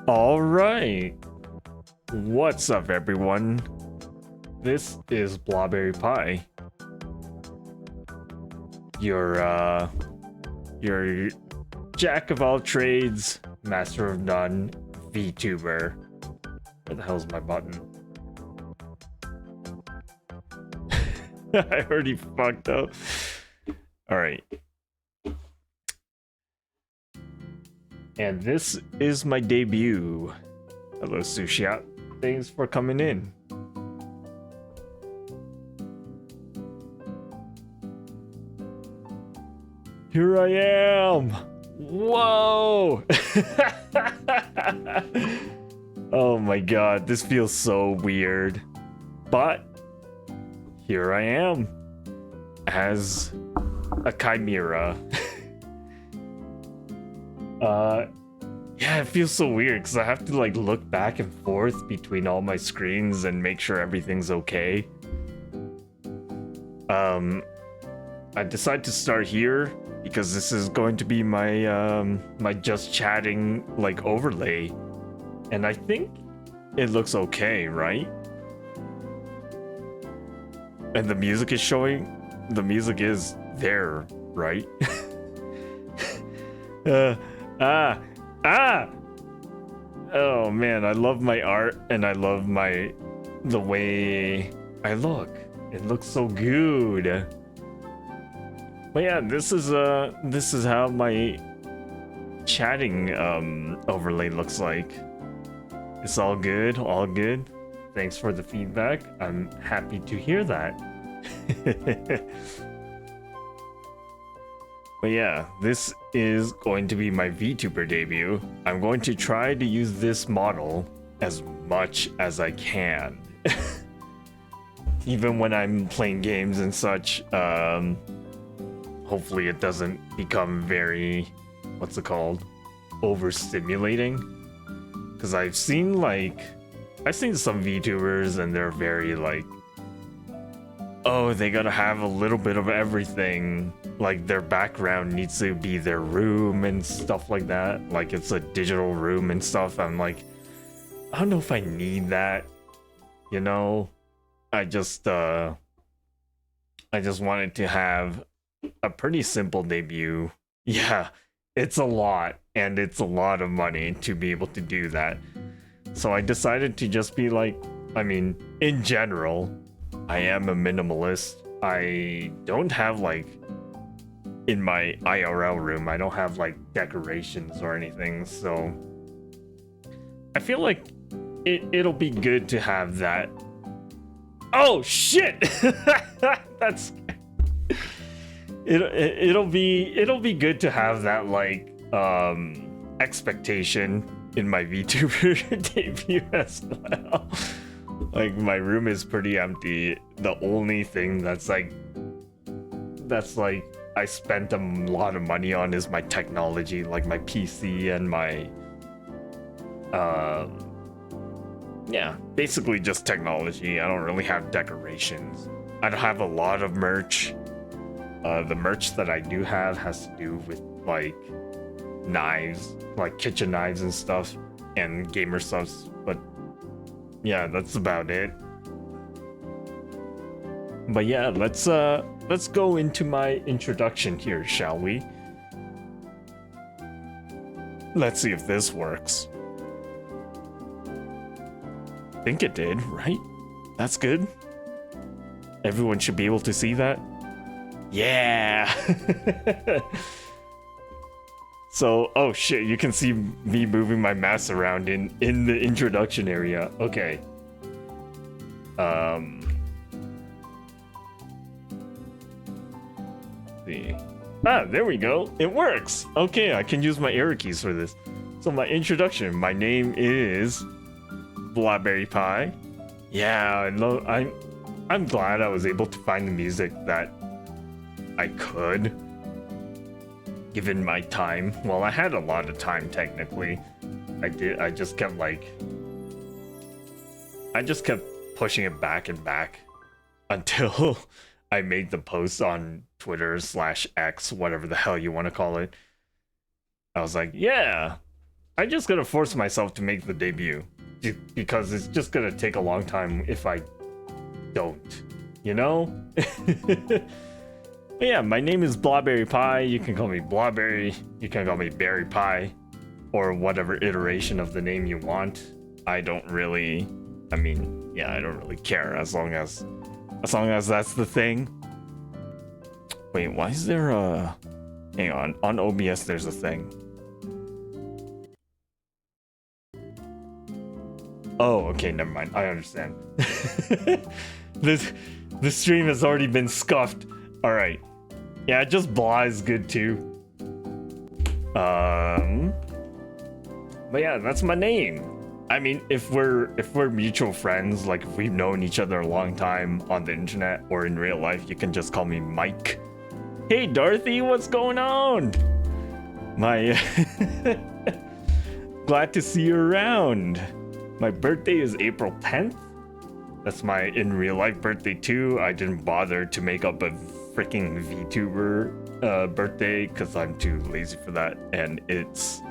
All right. What's up, everyone? This is Blawberry Pie. Your jack of all trades, master of none, VTuber. Where the hell's my button? I already fucked up. All right. And this is my debut. Hello, Sushiat. Thanks for coming in. Here I am. Whoa. Oh my god, this feels so weird. But here I am as a chimera. Yeah, it feels so weird because I have to like look back and forth between all my screens and make sure everything's okay. I decided to start here because this is going to be my my just chatting like overlay, and I think it looks okay, right? And the music is showing. The music is there, right? Oh man, I love my art and I love the way I look. It looks so good. But yeah, this is how my chatting overlay looks like. It's all good, all good. Thanks for the feedback. I'm happy to hear that. But yeah, this is going to be my VTuber debut. I'm going to try to use this model as much as I can. Even when I'm playing games and such, hopefully it doesn't become very, what's it called? Overstimulating. Because I've seen some VTubers and they're very like, oh, they gotta have a little bit of everything. Like their background needs to be their room and stuff like that. Like it's a digital room and stuff. I'm like, I don't know if I need that. You know? I just wanted to have a pretty simple debut. Yeah, it's a lot, and it's a lot of money to be able to do that. So I decided to just be like, I mean, in general, I am a minimalist. I don't have like, in my IRL room, I don't have like decorations or anything, so I feel like it'll be good to have that. Oh shit! That's it'll be good to have that like expectation in my VTuber debut as well. Like my room is pretty empty. The only thing that's like I spent a lot of money on is my technology, like my PC and my yeah, basically just technology. I don't really have decorations. I don't have a lot of merch. The merch that I do have has to do with like knives, like kitchen knives and stuff, and gamer stuff. But yeah, that's about it. But yeah, let's go into my introduction here, shall we? Let's see if this works. I think it did, right? That's good. Everyone should be able to see that. Yeah. So, oh shit, you can see me moving my mouse around in the introduction area. Okay. See. Ah, there we go. It works. Okay, I can use my arrow keys for this. So my introduction. My name is Blawberry Pie. Yeah, I'm glad I was able to find the music that I could, given my time. Well, I had a lot of time technically. I just kept pushing it back and back until I made the post on Twitter/X, whatever the hell you want to call it. I was like, yeah, I just gotta force myself to make the debut because it's just gonna take a long time if I don't, you know? But yeah, my name is Blawberry Pie. You can call me Blawberry. You can call me Berry Pie, or whatever iteration of the name you want. I don't really. I mean, yeah, I don't really care as long as that's the thing. Wait, why is there a? Hang on OBS there's a thing. Oh, okay, never mind. I understand. The stream has already been scuffed. All right. Yeah, just blah is good too. But yeah, that's my name. I mean, if we're mutual friends, like if we've known each other a long time on the internet or in real life, you can just call me Mike. Hey Dorothy, what's going on? My glad to see you around. My birthday is April 10th. That's my in real life birthday too. I didn't bother to make up a freaking VTuber birthday because I'm too lazy for that, and it's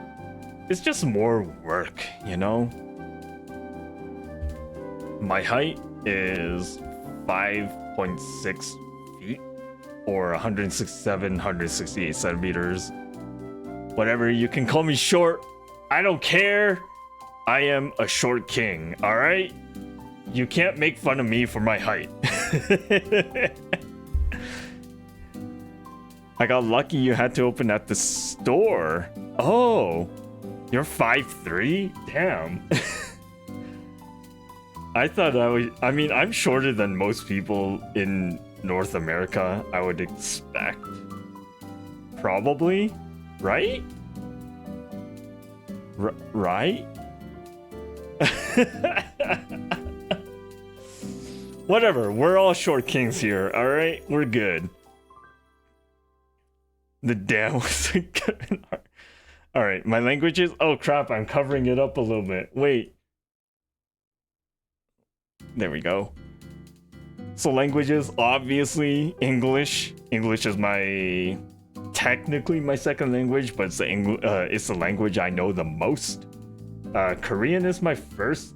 just more work, you know? My height is 5.6 feet or 167, 168 centimeters. Whatever, you can call me short. I don't care. I am a short king, all right? You can't make fun of me for my height. I got lucky you had to open at the store. Oh, you're 5'3"? Damn. I thought I mean, I'm shorter than most people in North America, I would expect. Probably, right? Right? Whatever, we're all short kings here, alright? We're good. The damn was alright, my language is. Oh crap, I'm covering it up a little bit. Wait. There we go. So languages, obviously English. English is technically my second language, but it's the language I know the most. Korean is my first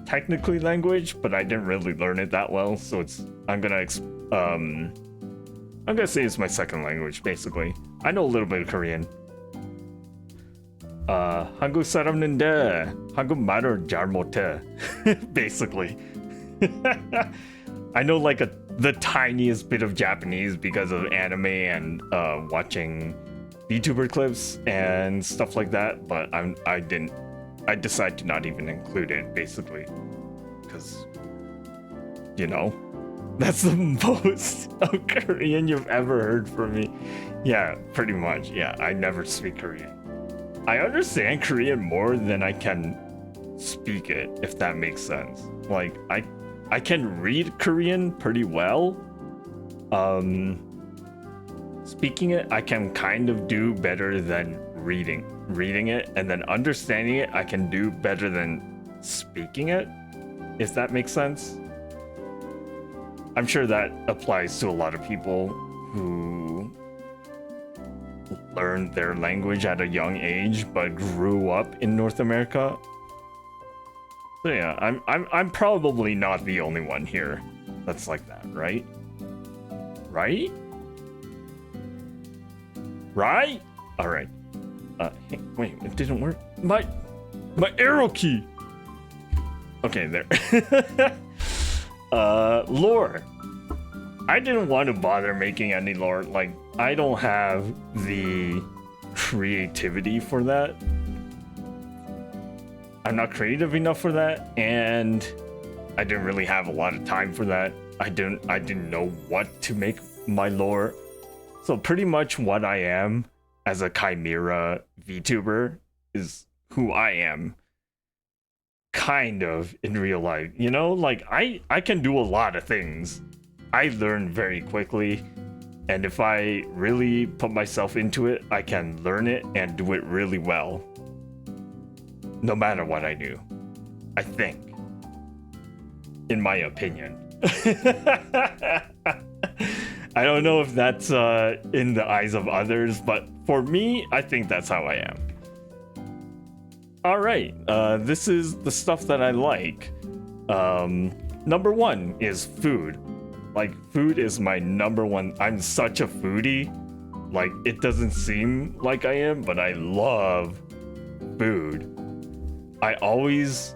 technically language, but I didn't really learn it that well, so I'm gonna say it's my second language basically. I know a little bit of Korean. 한국 사람인데 한국말을 잘 못해. Basically. I know like the tiniest bit of Japanese because of anime and watching VTuber clips and stuff like that, but I decided to not even include it basically because, you know, that's the most of Korean you've ever heard from me. Yeah, pretty much. Yeah, I never speak Korean. I understand Korean more than I can speak it, if that makes sense. Like, I can read Korean pretty well. Speaking it, I can kind of do better than reading it, and then understanding it, I can do better than speaking it, if that makes sense. I'm sure that applies to a lot of people who learned their language at a young age but grew up in North America. So yeah, I'm probably not the only one here that's like that, right? Right? Right? All right. Hey, wait, it didn't work. My arrow key. Okay, there. Lore. I didn't want to bother making any lore. Like, I don't have the creativity for that. I'm not creative enough for that, and I didn't really have a lot of time for that. I didn't know what to make my lore. So pretty much what I am as a Chimera VTuber is who I am. Kind of in real life, you know? Like, I can do a lot of things. I learn very quickly, and if I really put myself into it, I can learn it and do it really well. No matter what I do, I think. In my opinion. I don't know if that's in the eyes of others, but for me, I think that's how I am. All right, this is the stuff that I like. Number one is food. Like, food is my number one. I'm such a foodie. Like, it doesn't seem like I am, but I love food. I always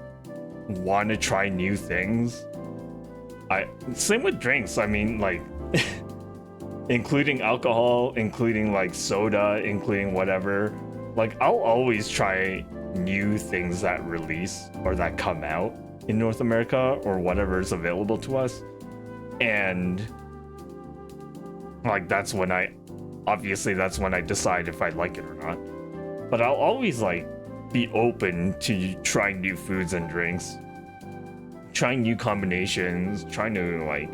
want to try new things. Same with drinks. I mean, like, including alcohol, including like soda, including whatever. Like, I'll always try new things that release or that come out in North America or whatever is available to us. And like, that's when I decide if I like it or not. But I'll always like be open to trying new foods and drinks, trying new combinations, trying to like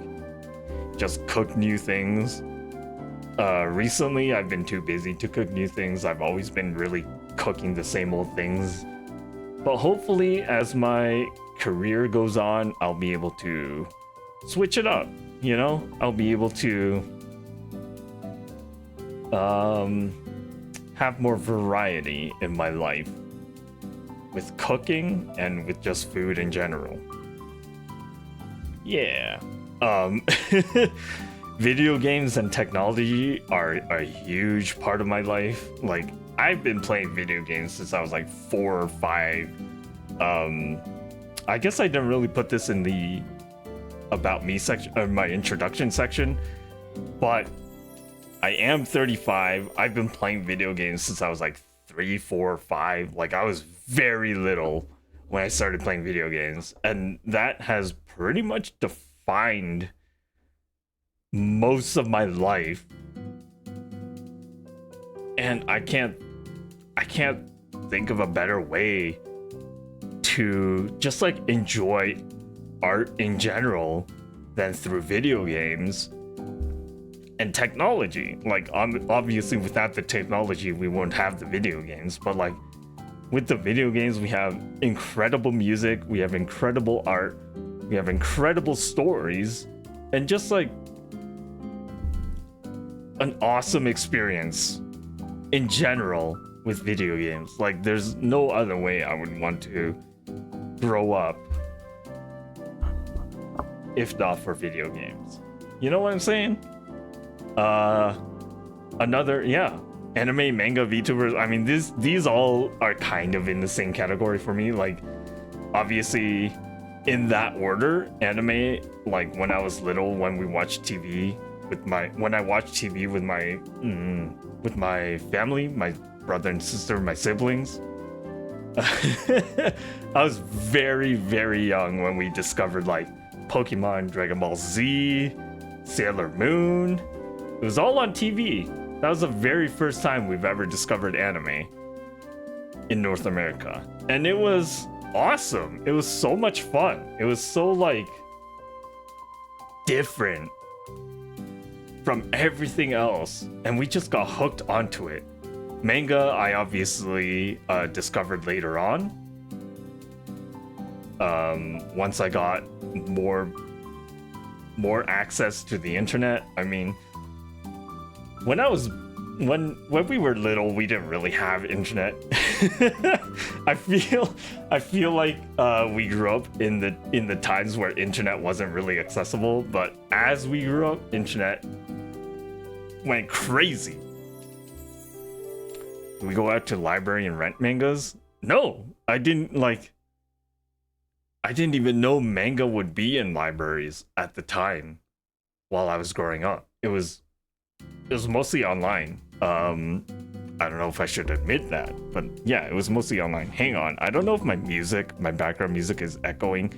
just cook new things. Recently I've been too busy to cook new things. I've always been really cooking the same old things. But hopefully as my career goes on, I'll be able to switch it up, you know? I'll be able to have more variety in my life with cooking and with just food in general. Yeah. Video games and technology are a huge part of my life. Like, I've been playing video games since I was like 4 or 5. I guess I didn't really put this in the about me section or my introduction section, but I am 35. I've been playing video games since I was like 3, 4, 5. Like, I was very little when I started playing video games, and that has pretty much defined most of my life. And I can't think of a better way to just like enjoy art in general than through video games and technology. Like, obviously without the technology we won't have the video games, but like with the video games we have incredible music, we have incredible art, we have incredible stories, and just like an awesome experience in general with video games. Like, there's no other way I would want to grow up if not for video games. You know what I'm saying? Anime, manga, VTubers. I mean, these all are kind of in the same category for me. Like, obviously, in that order, anime. Like, when I was little, when we watched TV when I watched TV with my family, my brother and sister, my siblings. I was very, very young when we discovered like Pokemon, Dragon Ball Z, Sailor Moon. It was all on TV. That was the very first time we've ever discovered anime in North America. And it was awesome. It was so much fun. It was so like different from everything else. And we just got hooked onto it. Manga, I obviously discovered later on. Once I got more access to the internet. I mean, when we were little, we didn't really have internet. I feel like we grew up in the times where internet wasn't really accessible, but as we grew up, internet went crazy. Did we go out to the library and rent mangas? No, I didn't even know manga would be in libraries at the time while I was growing up. It was mostly online. I don't know if I should admit that, but yeah, it was mostly online. Hang on, I don't know if my background music is echoing.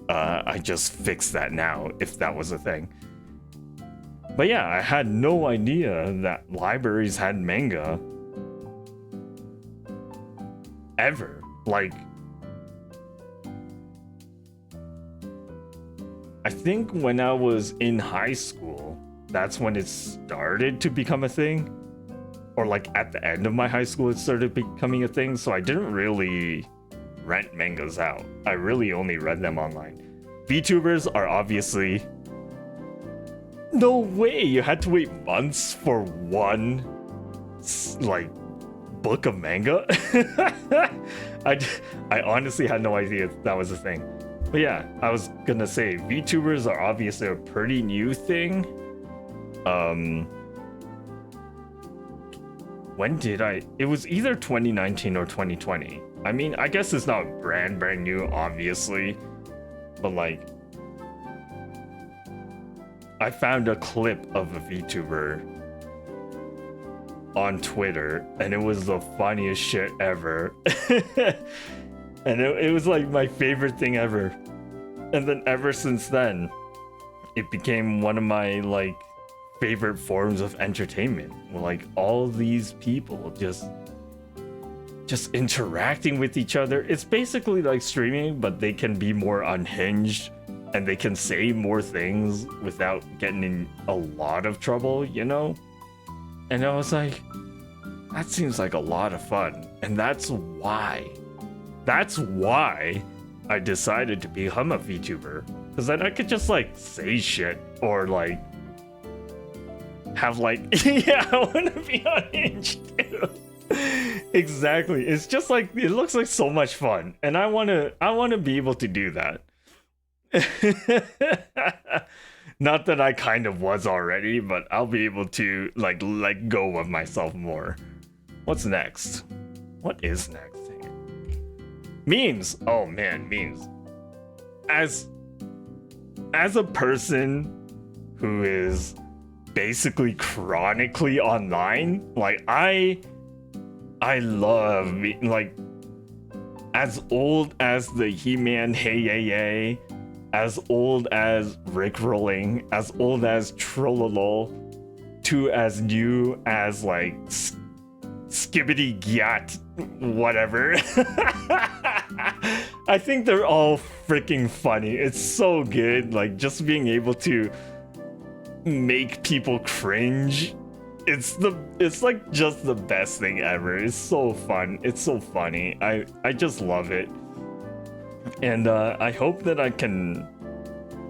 I just fixed that now, if that was a thing. But yeah, I had no idea that libraries had manga ever. Like, I think when I was in high school, that's when it started to become a thing. Or like at the end of my high school, it started becoming a thing. So I didn't really rent mangas out. I really only read them online. VTubers are obviously... No way! You had to wait months for one, like, book of manga? I honestly had no idea that was a thing. But yeah, I was gonna say VTubers are obviously a pretty new thing. When did it was either 2019 or 2020. I mean, I guess it's not brand new, obviously, but like, I found a clip of a VTuber on Twitter, and it was the funniest shit ever. And it was like my favorite thing ever. And then ever since then, it became one of my like favorite forms of entertainment. Like all these people just interacting with each other. It's basically like streaming, but they can be more unhinged and they can say more things without getting in a lot of trouble, you know? And I was like, that seems like a lot of fun. And that's why I decided to become a VTuber. Because then I could just like say shit or like have like, yeah, I want to be unhinged too. Exactly. It's just like, it looks like so much fun. And I want to be able to do that. Not that I kind of was already, but I'll be able to like let go of myself more. What's next? What is next? Memes. Oh man, memes. As a person who is basically chronically online, like I love like as old as the He-Man Hey Yay Yay, as old as Rickrolling, as old as Trollolol, to as new as like Skibbity Gyat, whatever. I think they're all freaking funny. It's so good, like just being able to make people cringe. It's like just the best thing ever. It's so fun. It's so funny. I just love it. And I hope that I can,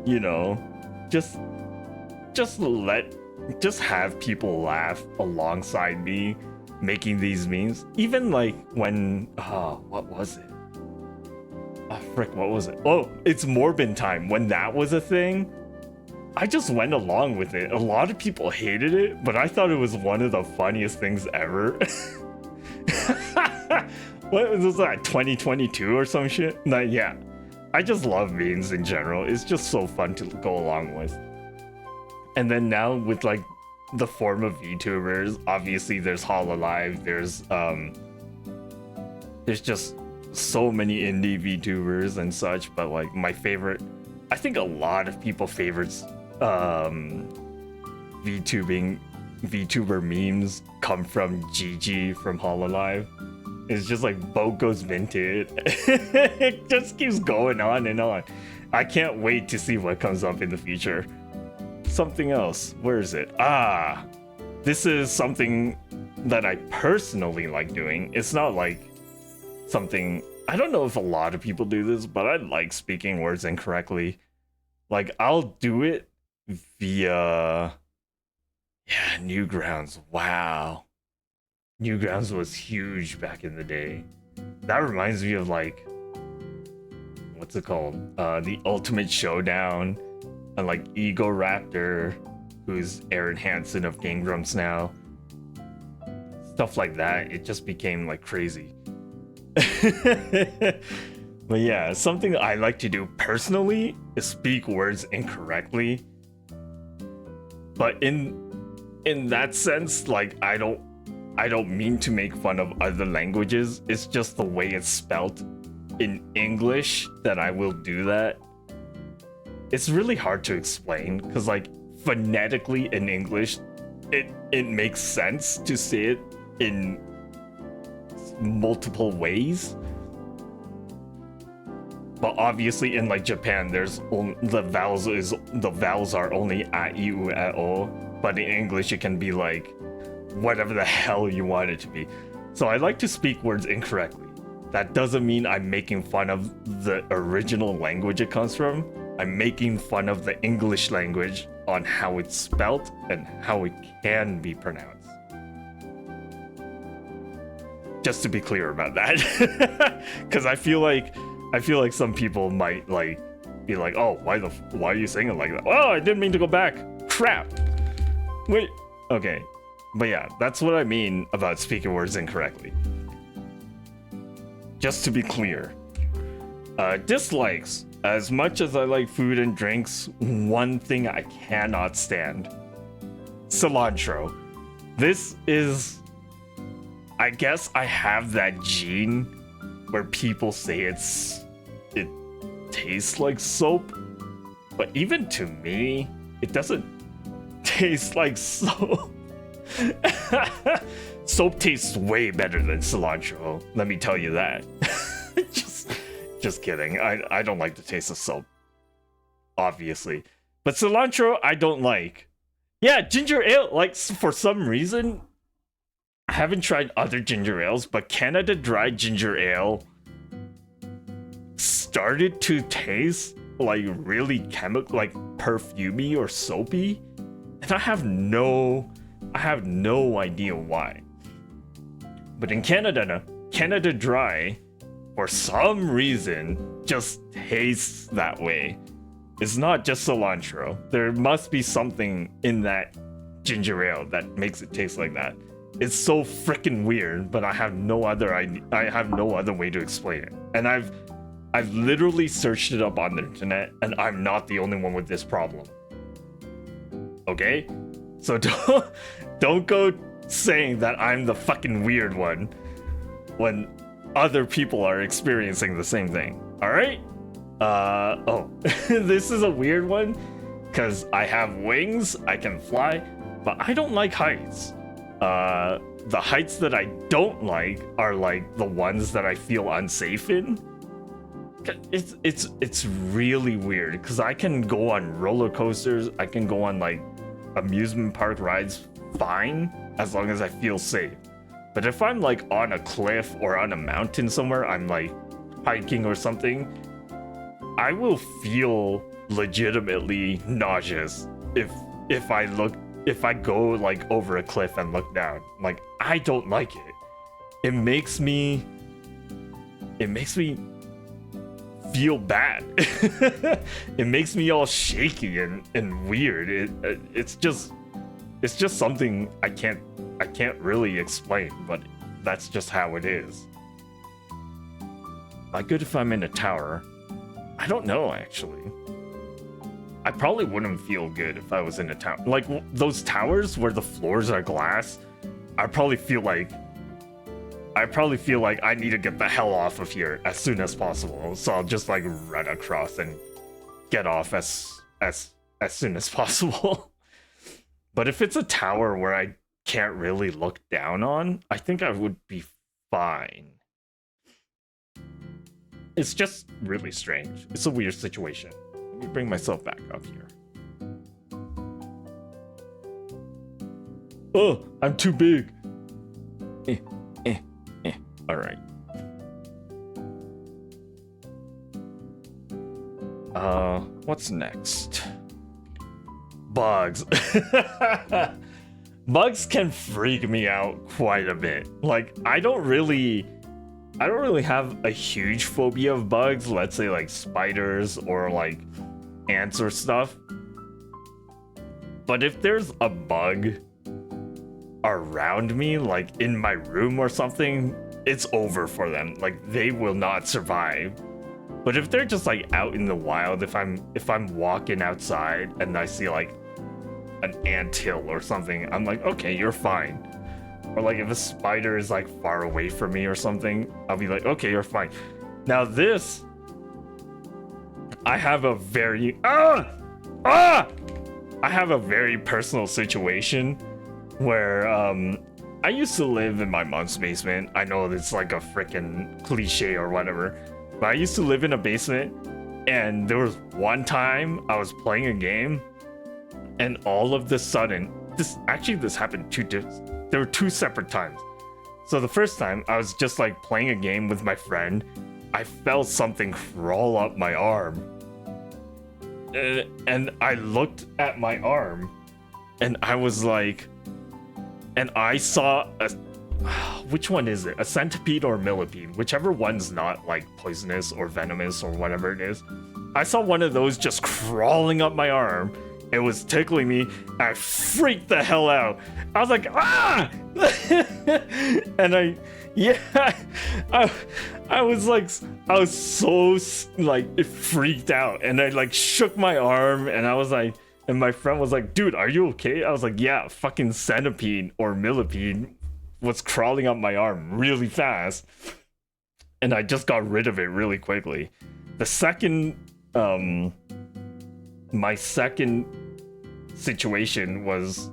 you know, just have people laugh alongside me making these memes. Even like when what was it? Oh frick, what was it? Oh, it's Morbin time. When that was a thing, I just went along with it. A lot of people hated it, but I thought it was one of the funniest things ever. What was that, 2022 or some shit? No, yeah. I just love memes in general. It's just so fun to go along with. And then now with like the form of VTubers, obviously there's Hololive, there's just so many indie VTubers and such, but like my favorite, I think a lot of people favorites VTuber memes come from Gigi from Hololive. It's just like boat goes minted. It just keeps going on and on. I can't wait to see what comes up in the future. Something else. Where is it? This is something that I personally like doing. It's not like something, I don't know if a lot of people do this, but I like speaking words incorrectly. Like I'll do it via, yeah, Newgrounds. Wow. Newgrounds was huge back in the day. That reminds me of like, what's it called? The Ultimate Showdown, and like Ego Raptor, who's Aaron Hansen of Game Grumps now. Stuff like that. It just became like crazy. But yeah, something I like to do personally is speak words incorrectly. But in that sense, like I don't mean to make fun of other languages. It's just the way it's spelt in English that I will do that. It's really hard to explain because like phonetically in English, it makes sense to say it in multiple ways. But obviously in like Japan, there's the vowels are only a, I, U, e, o. But in English, it can be like whatever the hell you want it to be. So I like to speak words incorrectly. That doesn't mean I'm making fun of the original language it comes from. I'm making fun of the English language on how it's spelt and how it can be pronounced. Just to be clear about that, because I feel like some people might like be like, oh, why are you saying it like that? Oh, I didn't mean to go back. Crap. Wait. Okay. But yeah, that's what I mean about speaking words incorrectly. Just to be clear. Dislikes. As much as I like food and drinks, one thing I cannot stand. Cilantro. This is... I guess I have that gene where people say it tastes like soap. But even to me, it doesn't taste like soap. Soap tastes way better than cilantro, let me tell you that. just kidding. I don't like the taste of soap, obviously, but cilantro I don't like. Yeah, ginger ale, like, for some reason I haven't tried other ginger ales, but Canada Dry ginger ale started to taste like really chemical, like perfumey or soapy, and I have no idea why. But in Canada, Canada Dry, for some reason, just tastes that way. It's not just cilantro. There must be something in that ginger ale that makes it taste like that. It's so freaking weird, but I have no other way to explain it. And I've literally searched it up on the internet, and I'm not the only one with this problem. Okay? So don't go saying that I'm the fucking weird one when other people are experiencing the same thing. All right? Oh, this is a weird one because I have wings, I can fly, but I don't like heights. The heights that I don't like are like the ones that I feel unsafe in. It's really weird because I can go on roller coasters, I can go on like amusement park rides fine as long as I feel safe. But if I'm like on a cliff or on a mountain somewhere, I'm like hiking or something, I will feel legitimately nauseous if I go like over a cliff and look down. Like, I don't like it. It makes me feel bad. It makes me all shaky and weird. It's just something I can't really explain, but that's just how it is. Am I good if I'm in a tower? I don't know, actually. I probably wouldn't feel good if I was in a tower. Like, those towers where the floors are glass, I probably feel like I need to get the hell off of here as soon as possible. So I'll just like run across and get off as soon as possible. But if it's a tower where I can't really look down on, I think I would be fine. It's just really strange. It's a weird situation. Let me bring myself back up here. Oh, I'm too big. All right. What's next? Bugs. Bugs can freak me out quite a bit. Like, I don't really have a huge phobia of bugs, let's say like spiders or like ants or stuff. But if there's a bug around me, like in my room or something, it's over for them. Like, they will not survive. But if they're just like out in the wild, if I'm walking outside and I see like an anthill or something, I'm like, okay, you're fine. Or like if a spider is like far away from me or something, I'll be like, okay, you're fine. Now this, I have a very I have a very personal situation where I used to live in my mom's basement. I know it's like a freaking cliche or whatever, but I used to live in a basement, and there was one time I was playing a game, and all of the sudden, this happened there were two separate times. So the first time I was just like playing a game with my friend, I felt something crawl up my arm, and I looked at my arm, and I was like, and I saw which one is it? A centipede or a millipede? Whichever one's not like poisonous or venomous or whatever it is. I saw one of those just crawling up my arm. It was tickling me. I freaked the hell out. I was like, ah! And I was so like freaked out, and I like shook my arm, and I was like, and my friend was like, dude, are you okay? I was like, yeah, fucking centipede or millipede was crawling up my arm really fast, and I just got rid of it really quickly. The second, my second situation was,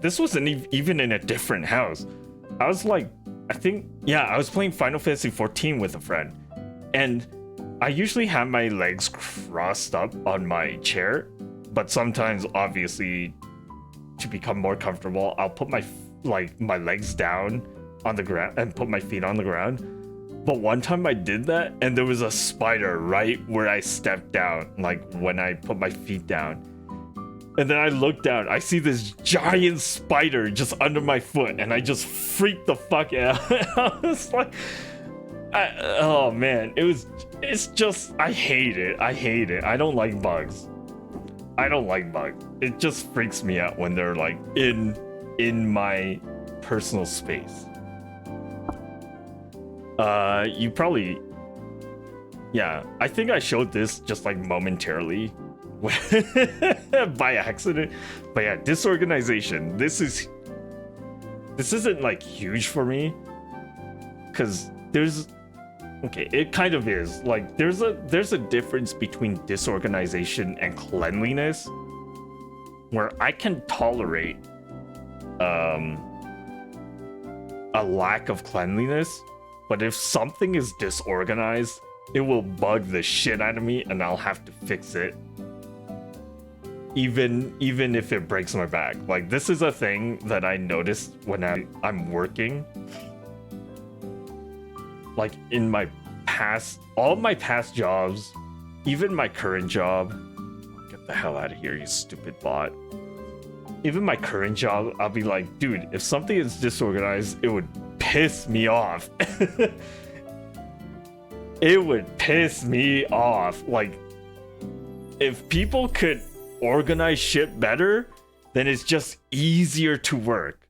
this wasn't even in a different house. I was like, I was playing Final Fantasy 14 with a friend, and I usually have my legs crossed up on my chair, but sometimes, obviously, to become more comfortable, I'll put my legs down on the ground and put my feet on the ground. But one time I did that, and there was a spider right where I stepped down, like when I put my feet down. And then I look down, I see this giant spider just under my foot, and I just freaked the fuck out. I was like, oh man, it's just, I hate it. I don't like bugs. It just freaks me out when they're like in my personal space. You probably, yeah, I think I showed this just like momentarily by accident, but yeah, disorganization. This isn't like huge for me, because it kind of is. Like there's a difference between disorganization and cleanliness, where I can tolerate a lack of cleanliness, but if something is disorganized, it will bug the shit out of me, and I'll have to fix it, even if it breaks my back. Like, this is a thing that I noticed when I'm working. Like, in my all my past jobs, even my current job. Get the hell out of here, you stupid bot. Even my current job, I'll be like, dude, if something is disorganized, it would piss me off. It would piss me off. Like, if people could organize shit better, then it's just easier to work,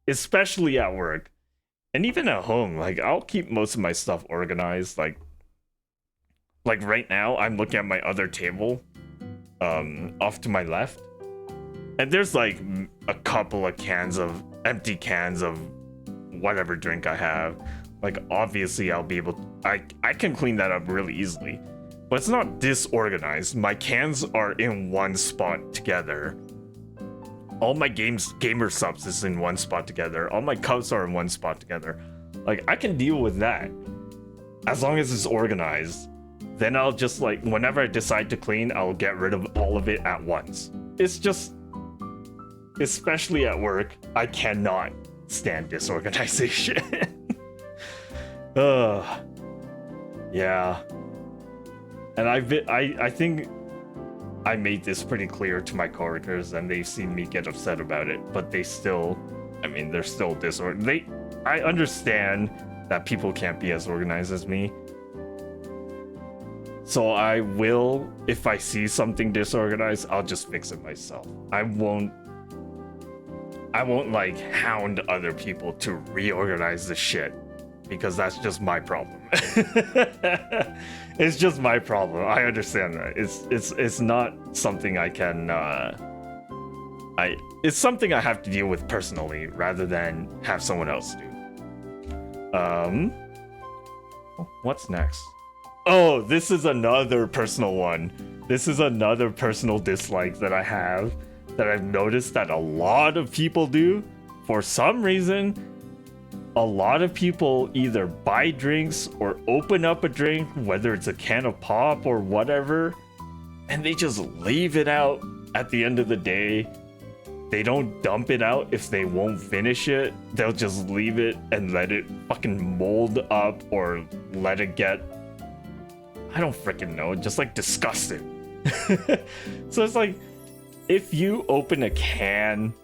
especially at work. And even at home, like, I'll keep most of my stuff organized. Like right now, I'm looking at my other table, off to my left, and there's like a couple of empty cans of whatever drink I have. Like, obviously, I'll be able to, I can clean that up really easily, but it's not disorganized. My cans are in one spot together. All my gamer subs is in one spot together. All my cups are in one spot together. Like, I can deal with that as long as it's organized. Then I'll just, like, whenever I decide to clean, I'll get rid of all of it at once. It's just, especially at work, I cannot stand disorganization. Yeah. And I think I made this pretty clear to my coworkers, and they've seen me get upset about it, but they still, I mean, they're still disorganized. I understand that people can't be as organized as me. So I will, if I see something disorganized, I'll just fix it myself. I won't like hound other people to reorganize the shit, because that's just my problem. It's just my problem. I understand that. It's not something I can it's something I have to deal with personally rather than have someone else do. What's next? Oh, this is another personal one. This is another personal dislike that I have, that I've noticed that a lot of people do. For some reason, a lot of people either buy drinks or open up a drink, whether it's a can of pop or whatever, and they just leave it out at the end of the day. They don't dump it out if they won't finish it. They'll just leave it and let it fucking mold up, or let it get, I don't freaking know, just like disgusting. So it's like, if you open a can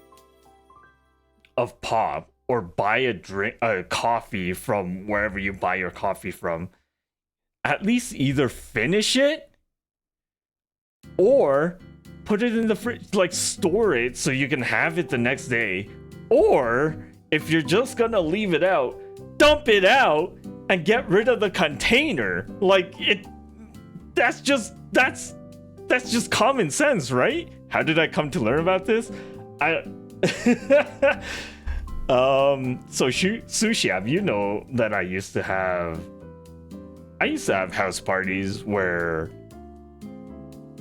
of pop or buy a coffee from wherever you buy your coffee from, at least either finish it or put it in the fridge, like store it so you can have it the next day. Or if you're just gonna leave it out, dump it out and get rid of the container. Like that's just common sense, right? How did I come to learn about this? So Sushi, you know that I used to have house parties where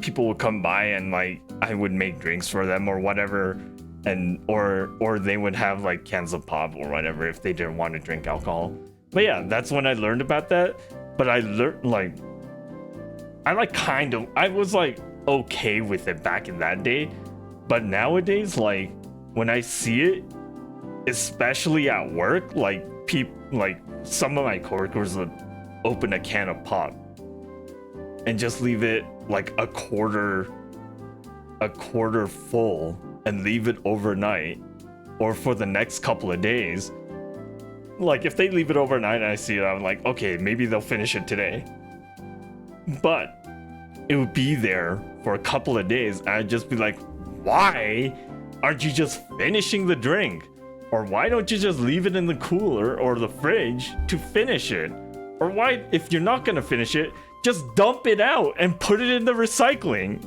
people would come by and like I would make drinks for them or whatever, and or they would have like cans of pop or whatever if they didn't want to drink alcohol. But yeah, that's when I learned about that. But I learned I was like okay with it back in that day, but nowadays, like when I see it, especially at work, like some of my coworkers would open a can of pop and just leave it like a quarter full and leave it overnight or for the next couple of days. Like if they leave it overnight and I see it, I'm like, okay, maybe they'll finish it today. But it would be there for a couple of days and I'd just be like, why aren't you just finishing the drink? Or why don't you just leave it in the cooler or the fridge to finish it? Or why, if you're not gonna finish it, just dump it out and put it in the recycling.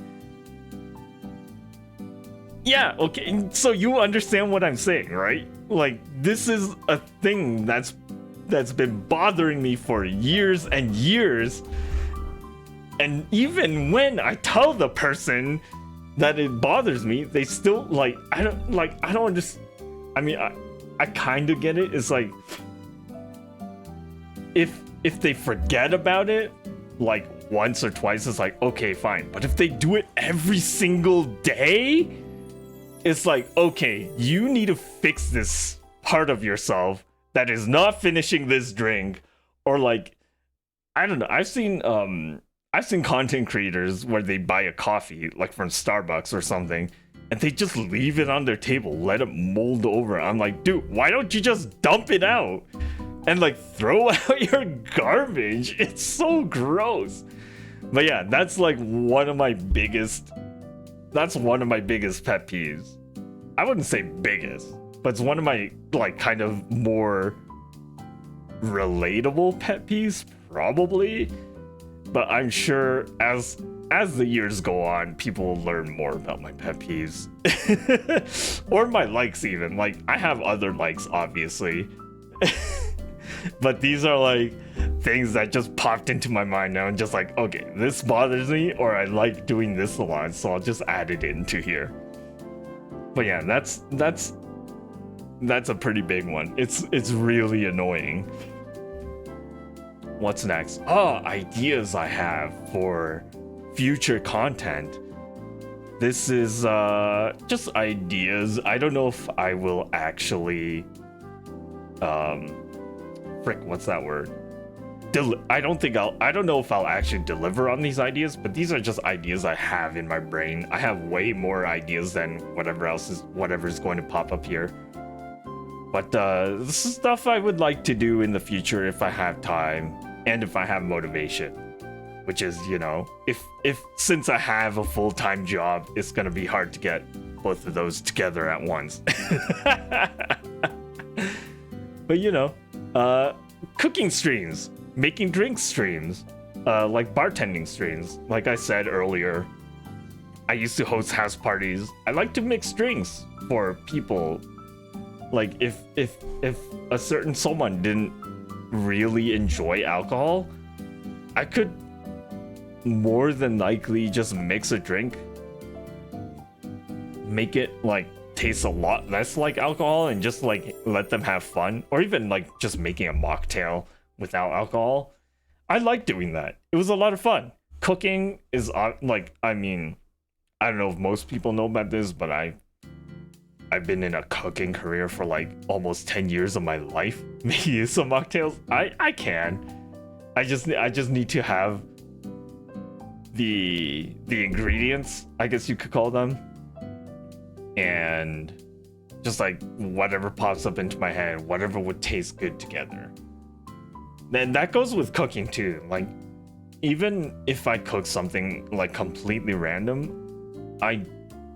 Yeah, okay, so you understand what I'm saying, right? Like, this is a thing that's been bothering me for years and years. And even when I tell the person that it bothers me, they still I don't understand. I mean, I kind of get it. It's like if they forget about it like once or twice, it's like okay, fine. But if they do it every single day, it's like, okay, you need to fix this part of yourself that is not finishing this drink. Or like, I don't know, I've seen content creators where they buy a coffee like from Starbucks or something and they just leave it on their table, let it mold over. I'm like, dude, why don't you just dump it out and like throw out your garbage? It's so gross. But yeah, that's like one of my biggest pet peeves. I wouldn't say biggest, but it's one of my like kind of more relatable pet peeves probably. But I'm sure as the years go on, people will learn more about my pet peeves. Or my likes even. Like, I have other likes, obviously. But these are like things that just popped into my mind now and just like, okay, this bothers me or I like doing this a lot, so I'll just add it into here. But yeah, that's a pretty big one. It's really annoying. What's next? Oh, ideas I have for future content. This is just ideas. I don't know if I will actually what's that word? I don't know if I'll actually deliver on these ideas, but these are just ideas I have in my brain. I have way more ideas than whatever's going to pop up here. But this is stuff I would like to do in the future if I have time and if I have motivation. Which is, you know, if since I have a full-time job, it's gonna be hard to get both of those together at once. But you know, cooking streams, making drink streams, like bartending streams. Like I said earlier, I used to host house parties. I like to mix drinks for people. Like if a certain someone didn't really enjoy alcohol, I could more than likely just mix a drink, make it like taste a lot less like alcohol and just like let them have fun, or even like just making a mocktail without alcohol. I like doing that. It was a lot of fun. Cooking is like, I mean, I don't know if most people know about this, but I've been in a cooking career for like almost 10 years of my life. Making some mocktails, I can. I just need to have the ingredients, I guess you could call them, and just like whatever pops up into my head, whatever would taste good together. And that goes with cooking too. Like, even if I cook something like completely random, I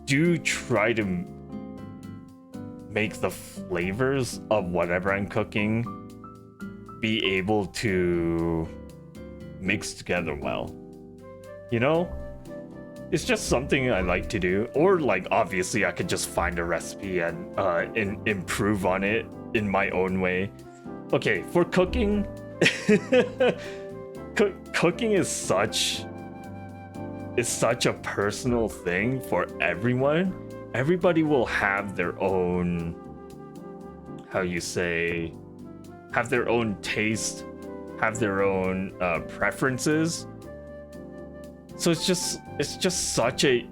do try to make the flavors of whatever I'm cooking be able to mix together well. You know? It's just something I like to do. Or like, obviously I could just find a recipe and improve on it in my own way. Okay, for cooking, cooking is such a personal thing for everyone. Everybody will have their own, have their own taste, have their own preferences. So it's just such a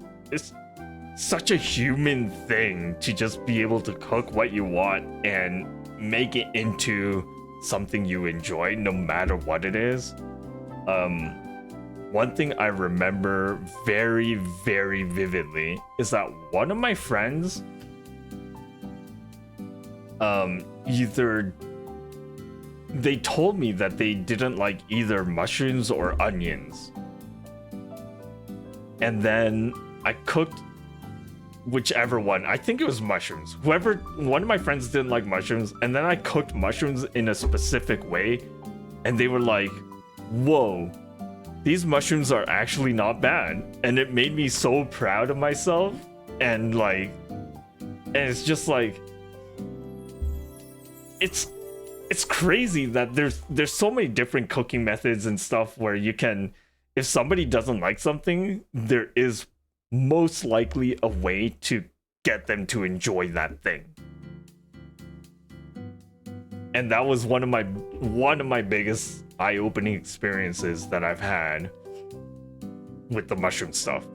human thing to just be able to cook what you want and make it into something you enjoy, no matter what it is. One thing I remember very, very vividly is that one of my friends, either they told me that they didn't like either mushrooms or onions. And then I cooked whichever one. I think it was mushrooms. One of my friends didn't like mushrooms, and then I cooked mushrooms in a specific way, and they were like, whoa, these mushrooms are actually not bad. And it made me so proud of myself. And it's just like, it's crazy that there's so many different cooking methods and stuff where you can, if somebody doesn't like something, there is most likely a way to get them to enjoy that thing. And that was one of my biggest eye-opening experiences that I've had with the mushroom stuff.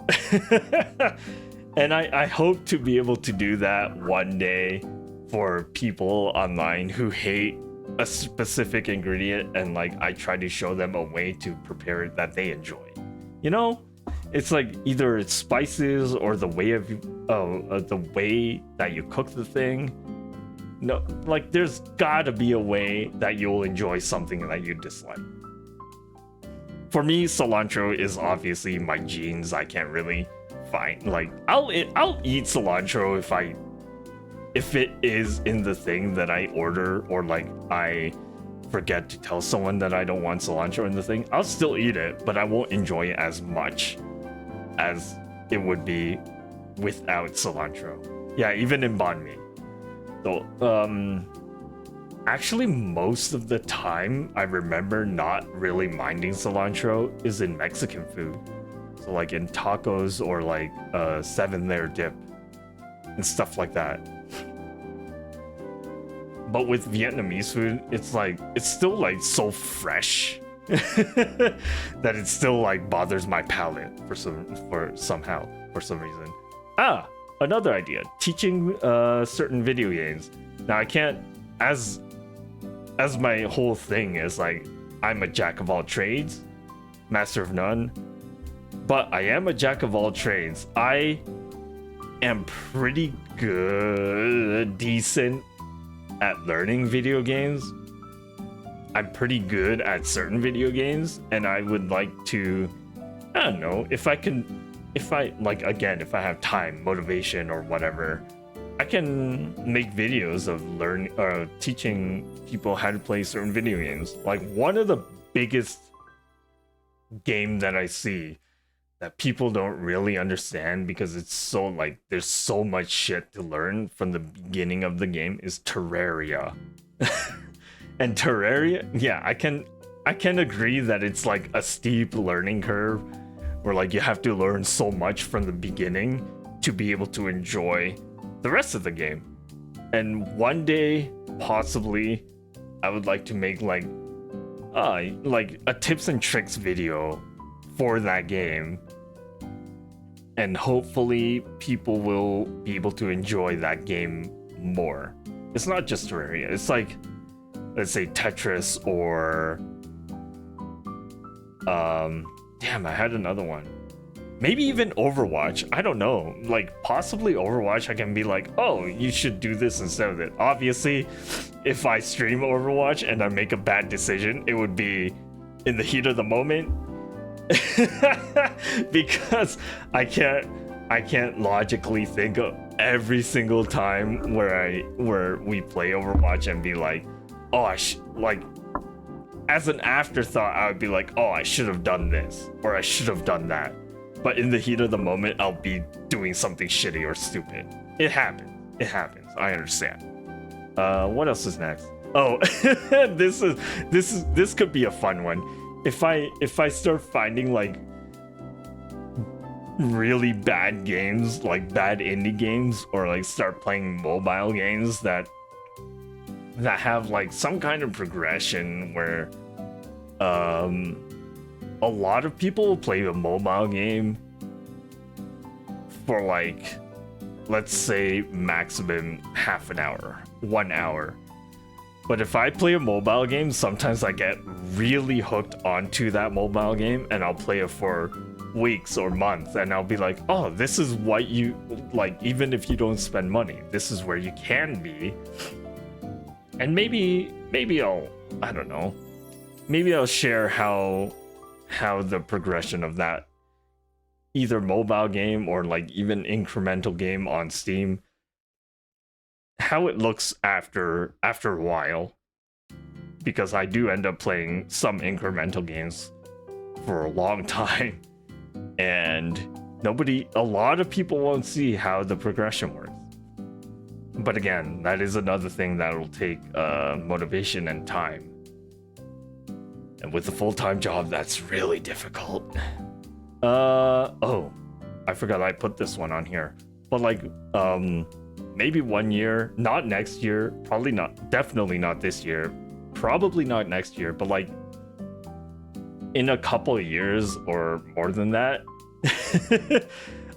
And I hope to be able to do that one day for people online who hate a specific ingredient, and like I try to show them a way to prepare it that they enjoy. You know, it's like either it's spices or the way that you cook the thing. No, like there's gotta be a way that you'll enjoy something that you dislike. For me, cilantro is obviously my genes. I can't really find, like, I'll eat cilantro if it is in the thing that I order, or like I forget to tell someone that I don't want cilantro in the thing. I'll still eat it, but I won't enjoy it as much as it would be without cilantro. Yeah, even in banh mi. So, actually most of the time I remember not really minding cilantro is in Mexican food. So like in tacos or like 7-layer dip and stuff like that. But with Vietnamese food, it's still like so fresh that it still like bothers my palate for some reason. Another idea: teaching certain video games. Now I can't, as my whole thing is like I'm a jack of all trades, master of none. But I am a jack of all trades. I am pretty decent at learning video games. I'm pretty good at certain video games, and I would like to, I don't know, if I have time, motivation, or whatever, I can make videos of teaching people how to play certain video games. Like, one of the biggest game that I see that people don't really understand, because it's so like there's so much shit to learn from the beginning of the game, is Terraria. And Terraria, yeah, I can agree that it's like a steep learning curve where like you have to learn so much from the beginning to be able to enjoy the rest of the game. And one day, possibly, I would like to make like a tips and tricks video for that game, and hopefully people will be able to enjoy that game more. It's not just Terraria, it's like, let's say Tetris, or damn, I had another one. Maybe even Overwatch. I don't know. Like, possibly Overwatch, I can be like, oh, you should do this instead of it. Obviously, if I stream Overwatch and I make a bad decision, it would be in the heat of the moment. Because I can't logically think of every single time where we play Overwatch and be like, oh, like, as an afterthought, I would be like, oh, I should have done this, or I should have done that. But in the heat of the moment, I'll be doing something shitty or stupid. It happens. It happens. I understand. What else is next? Oh, this could be a fun one. If I start finding like really bad games, like bad indie games, or like start playing mobile games that have like some kind of progression where a lot of people will play a mobile game for like, let's say maximum half an hour, 1 hour. But if I play a mobile game, sometimes I get really hooked onto that mobile game and I'll play it for weeks or months, and I'll be like, oh, this is what you like, even if you don't spend money, this is where you can be. And maybe I don't know, maybe I'll share how the progression of that either mobile game or like even incremental game on Steam, how it looks after a while, because I do end up playing some incremental games for a long time, and a lot of people won't see how the progression works. But again, that is another thing that will take motivation and time. And with a full-time job, that's really difficult. Oh, I forgot I put this one on here. But like, maybe 1 year, not next year, probably not, definitely not this year, probably not next year, but like in a couple of years or more than that,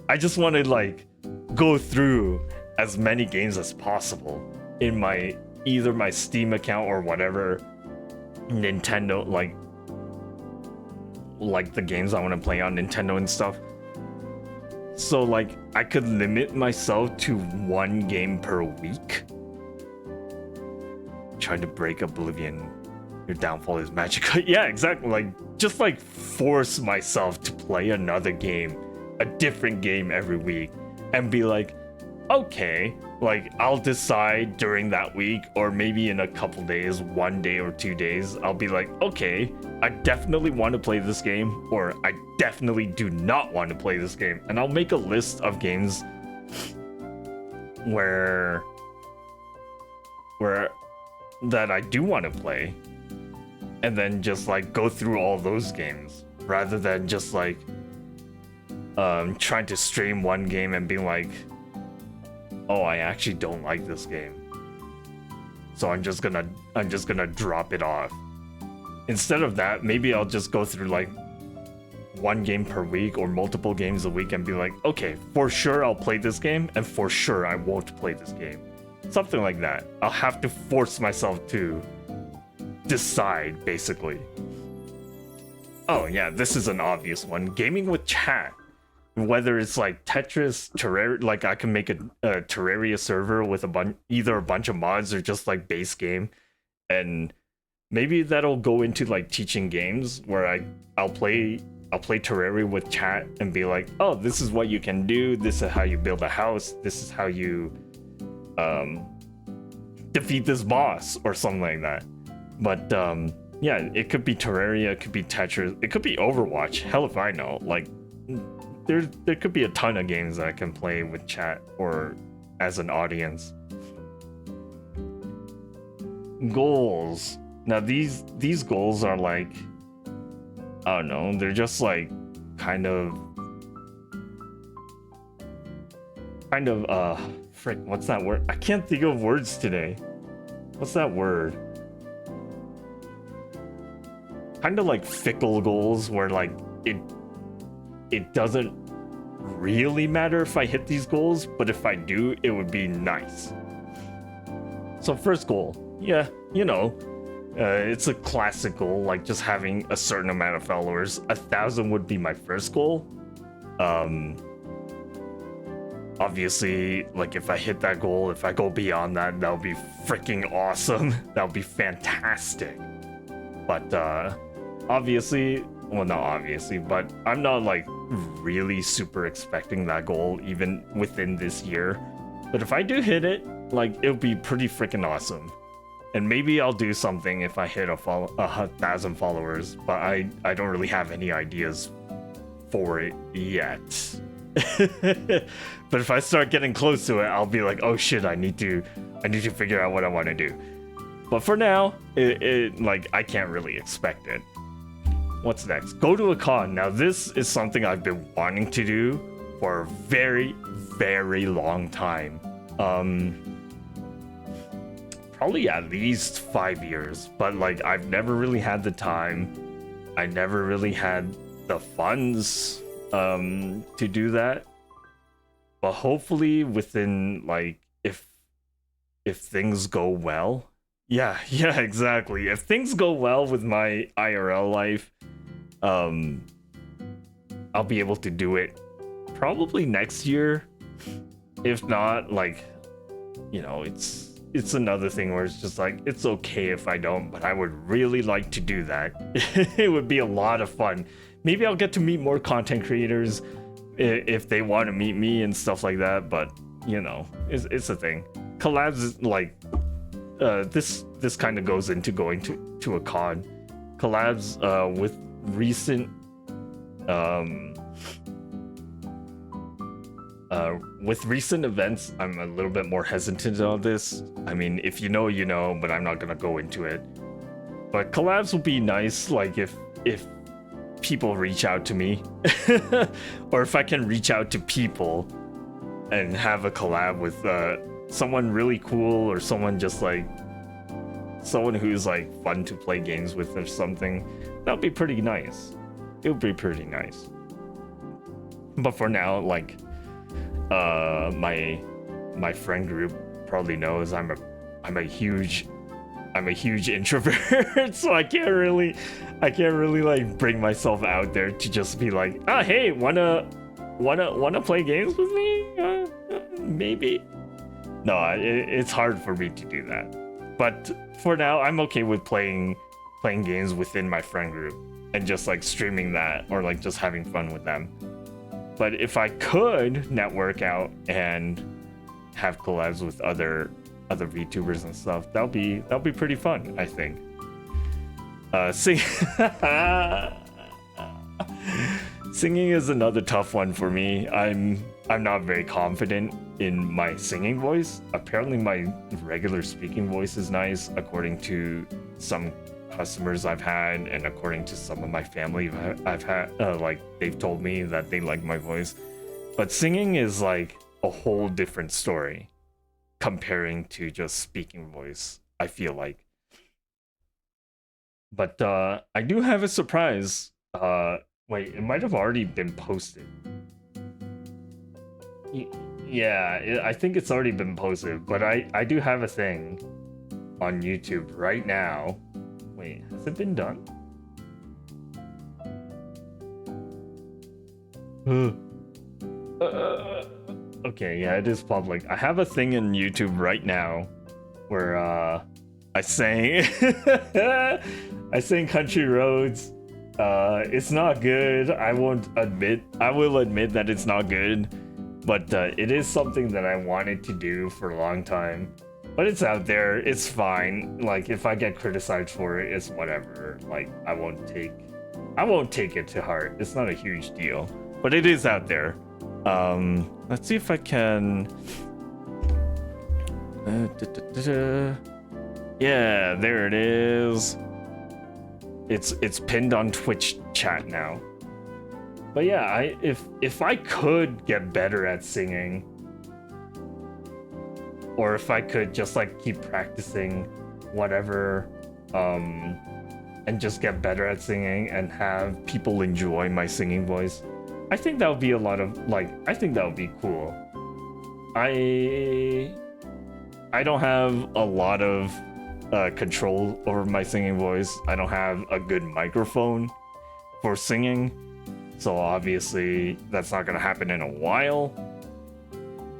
I just want to like go through as many games as possible in my either my Steam account or whatever Nintendo, like the games I want to play on Nintendo and stuff. So like I could limit myself to 1 game per week. Trying to break Oblivion, your downfall is magical. Yeah, exactly. Like just like force myself to play another game, a different game every week, and be like, okay, like I'll decide during that week, or maybe in a couple days, 1 day or 2 days, I'll be like, okay, I definitely want to play this game, or I definitely do not want to play this game. And I'll make a list of games where that I do want to play, and then just like go through all those games, rather than just like trying to stream one game and being like, oh, I actually don't like this game, so I'm just gonna drop it off. Instead of that, maybe I'll just go through like 1 game per week or multiple games a week and be like, okay, for sure I'll play this game, and for sure I won't play this game. Something like that. I'll have to force myself to decide, basically. Oh yeah, this is an obvious one. Gaming with chat. Whether it's like Tetris, Terraria, like I can make a Terraria server with either a bunch of mods or just like base game, and maybe that'll go into like teaching games where I'll play Terraria with chat and be like, oh, this is what you can do, this is how you build a house, this is how you defeat this boss, or something like that. But yeah, it could be Terraria, it could be Tetris, it could be Overwatch, hell if I know. Like there could be a ton of games that I can play with chat or as an audience. Goals. Now these goals are like, I don't know, they're just like kind of frick, what's that word? I can't think of words today. What's that word? Kind of like fickle goals where like it doesn't really matter if I hit these goals, but if I do, it would be nice. So first goal, yeah, you know, it's a classic goal, like just having a certain amount of followers. 1,000 would be my first goal. Obviously, like if I hit that goal, if I go beyond that, that'll be freaking awesome. That'll be fantastic. But obviously, well, not obviously, but I'm not like really super expecting that goal even within this year. But if I do hit it, like it'll be pretty freaking awesome. And maybe I'll do something if I hit 1,000 followers, but I don't really have any ideas for it yet. But if I start getting close to it, I'll be like, oh shit, I need to figure out what I want to do. But for now, it like I can't really expect it. What's next? Go to a con. Now this is something I've been wanting to do for a very, very long time. Probably at least 5 years, but like I've never really had the time. I never really had the funds to do that. But hopefully within like if things go well. Yeah, exactly. If things go well with my IRL life, I'll be able to do it probably next year. If not, like, you know, it's another thing where it's just like, it's okay if I don't, but I would really like to do that. It would be a lot of fun. Maybe I'll get to meet more content creators if they want to meet me and stuff like that, but you know, it's a thing. Collabs is like this kind of goes into going to a con. Collabs with recent events, I'm a little bit more hesitant on this. I mean, if you know, you know, but I'm not gonna go into it. But collabs will be nice, like if people reach out to me, or if I can reach out to people and have a collab with someone really cool, or someone just like someone who's like fun to play games with or something. That'd be pretty nice. It would be pretty nice. But for now, like my friend group probably knows I'm a huge introvert, so I can't really like bring myself out there to just be like, ah, hey, wanna play games with me? Maybe. No, it's hard for me to do that. But for now, I'm okay with playing games within my friend group and just like streaming that, or like just having fun with them. But if I could network out and have collabs with other VTubers and stuff, that'll be pretty fun, I think. Singing is another tough one for me. I'm not very confident in my singing voice. Apparently my regular speaking voice is nice, according to some customers I've had, and according to some of my family I've had, like they've told me that they like my voice. But singing is like a whole different story comparing to just speaking voice, I feel like. But I do have a surprise. Wait, it might have already been posted. Yeah, I think it's already been posted, but I do have a thing on YouTube right now. Wait, has it been done? Okay, yeah, it is public. I have a thing in YouTube right now where I sang I sang Country Roads. It's not good. I will admit that it's not good, but it is something that I wanted to do for a long time. But it's out there. It's fine. Like if I get criticized for it, it's whatever. Like I won't take it to heart. It's not a huge deal. But it is out there. Let's see if I can. Yeah, there it is. It's pinned on Twitch chat now. But yeah, if I could get better at singing, or if I could just like keep practicing whatever, and just get better at singing and have people enjoy my singing voice, I think that would be a lot of I think that would be cool. I don't have a lot of control over my singing voice. I don't have a good microphone for singing, So obviously that's not gonna happen in a while.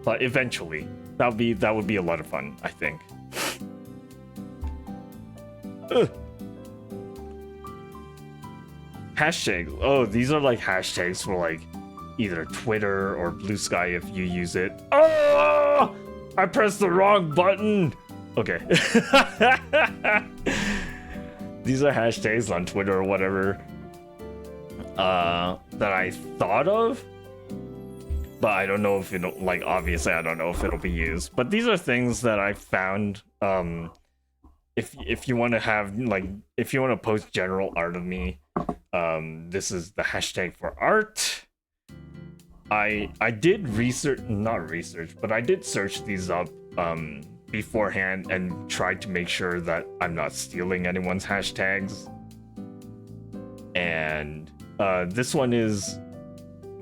But eventually. That would be a lot of fun, I think. Ugh. Hashtags. Oh, these are like hashtags for like either Twitter or Blue Sky if you use it. Oh! I pressed the wrong button. Okay. These are hashtags on Twitter or whatever that I thought of. But I don't know if it'll, like, obviously I don't know if it'll be used. But these are things that I found. If you want to have, like, if you want to post general art of me, this is the hashtag for art. I did not research, but I did search these up beforehand and tried to make sure that I'm not stealing anyone's hashtags. And this one is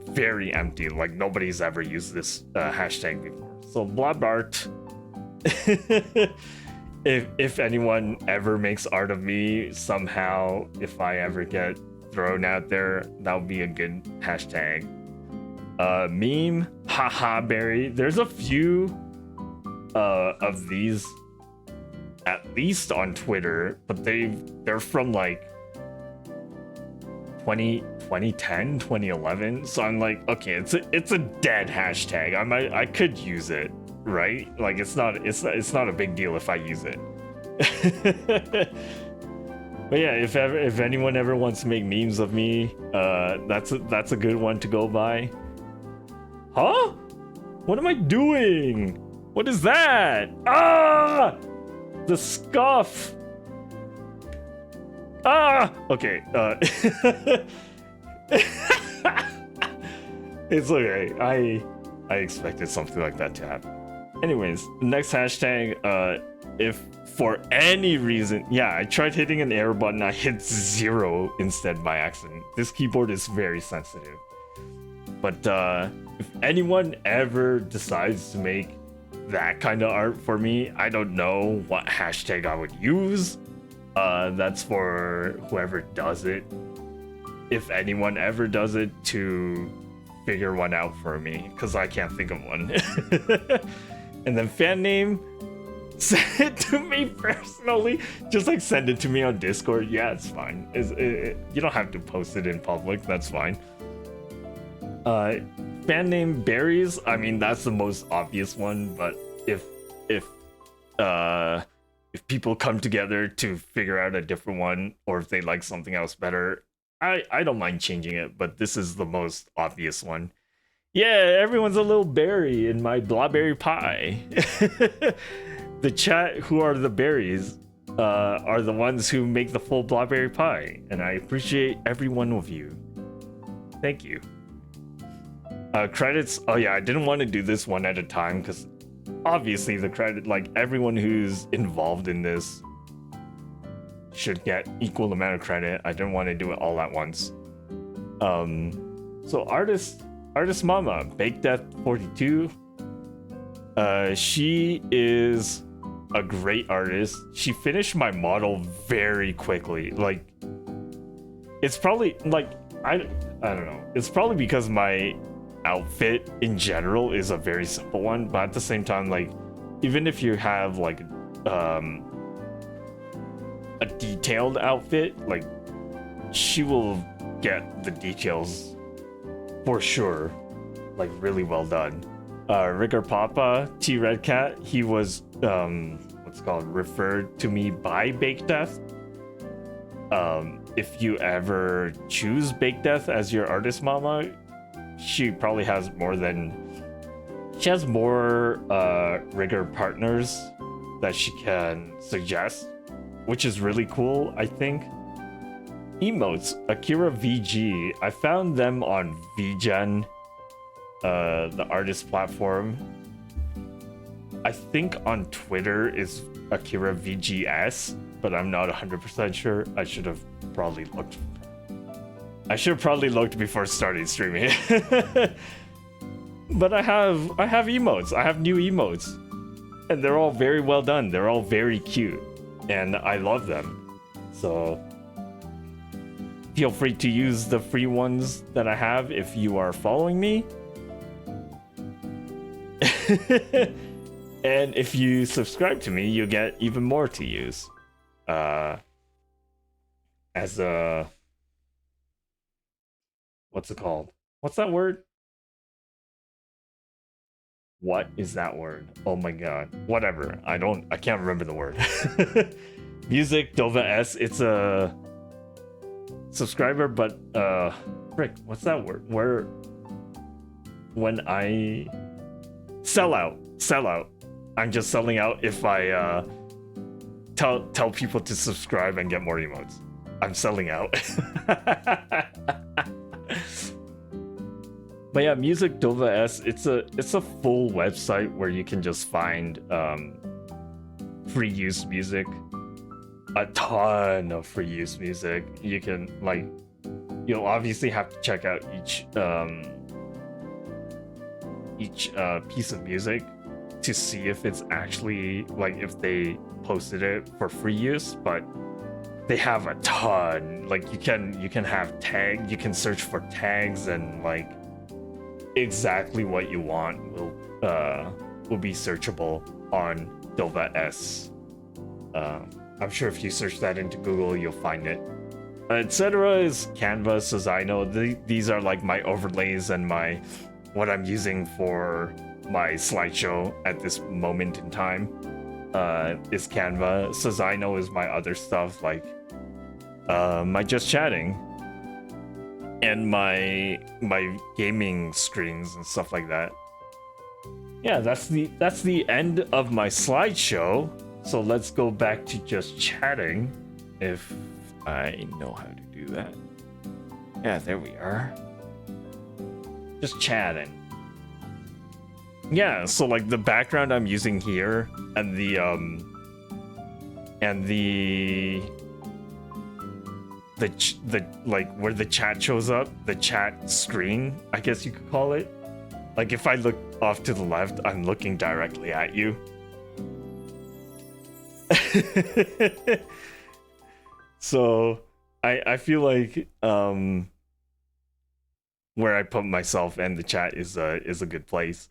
very empty, like nobody's ever used this hashtag before. So blob art. if anyone ever makes art of me somehow, if I ever get thrown out there, that would be a good hashtag. Meme, haha berry. There's a few of these, at least on Twitter, but they're from like 2010, 2011. So I'm like, okay, it's a dead hashtag. I could use it, right? Like it's not a big deal if I use it. But yeah, if anyone ever wants to make memes of me, that's a good one to go by. Huh? What am I doing? What is that? Ah! The scuff. Ah! Okay. It's okay. I expected something like that to happen. Anyways, the next hashtag, if for any reason, yeah, I tried hitting an arrow button, I hit 0 instead by accident. This keyboard is very sensitive. But if anyone ever decides to make that kind of art for me, I don't know what hashtag I would use. That's for whoever does it. If anyone ever does it, to figure one out for me, because I can't think of one. And then fan name, send it to me personally. Just like send it to me on Discord. Yeah, it's fine. You don't have to post it in public. That's fine. Fan name berries. I mean, that's the most obvious one. But if people come together to figure out a different one, or if they like something else better, I don't mind changing it. But this is the most obvious one. Yeah, everyone's a little berry in my blawberry pie. The chat, who are the berries, are the ones who make the full blawberry pie, and I appreciate every one of you. Thank you. Credits. Oh yeah, I didn't want to do this one at a time because obviously the credit, like everyone who's involved in this should get equal amount of credit. I didn't want to do it all at once. So artist mama, Bake Death 42. She is a great artist. She finished my model very quickly. Like, it's probably like I don't know. It's probably because my outfit in general is a very simple one, but at the same time, like, even if you have like a detailed outfit, like, she will get the details for sure, like really well done. Rigger Papa T Red Cat, he was what's called referred to me by Bake Death. If you ever choose Bake Death as your artist mama, she probably has more Rigger partners that she can suggest, which is really cool, I think. Emotes, Akira VG, I found them on VGen, the artist platform. I think on Twitter is Akira VGS, but I'm not 100% sure. I should have probably looked before starting streaming. But I have emotes. I have new emotes, and they're all very well done. They're all very cute, and I love them. So feel free to use the free ones that I have if you are following me. And if you subscribe to me, you'll get even more to use. As a... What's it called? What's that word? What is that word? Oh my god. Whatever. I can't remember the word. Music Dova S. It's a subscriber, but frick, what's that word? Where when I sell out. I'm just selling out if I tell people to subscribe and get more emotes. I'm selling out. But yeah, Music Dova S, it's a full website where you can just find free use music. A ton of free use music. You can you'll obviously have to check out each piece of music to see if it's actually if they posted it for free use, but they have a ton. You can have tag, you can search for tags, and exactly what you want will be searchable on Dova S. I'm sure if you search that into Google, you'll find it. Etc. is Canva, Suzaino. These are my overlays and what I'm using for my slideshow at this moment in time. Is Canva. Suzaino is my other stuff, my just chatting and my gaming screens and stuff like that. Yeah, that's the end of my slideshow. So let's go back to just chatting, if I know how to do that. Yeah, there we are. Just chatting. Yeah, so the background I'm using here and the where the chat shows up, the chat screen, I guess you could call it. If I look off to the left, I'm looking directly at you. So I feel where I put myself and the chat is a good place.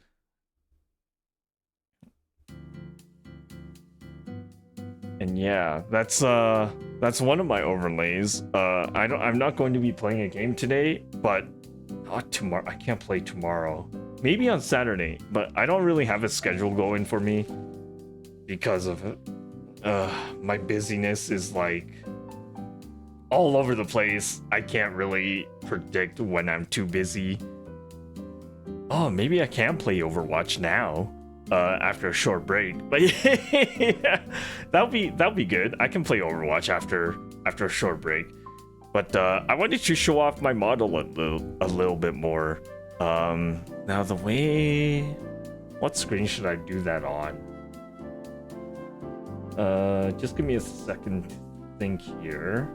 And yeah, that's one of my overlays. I'm not going to be playing a game today, but not tomorrow. I can't play tomorrow. Maybe on Saturday, but I don't really have a schedule going for me because of it. My busyness is all over the place. I can't really predict when I'm too busy. Oh, maybe I can play Overwatch now. After a short break, but yeah, that'll be good. I can play Overwatch after a short break, but I wanted to show off my model a little bit more. Now what screen should I do that on? Just give me a second to think here.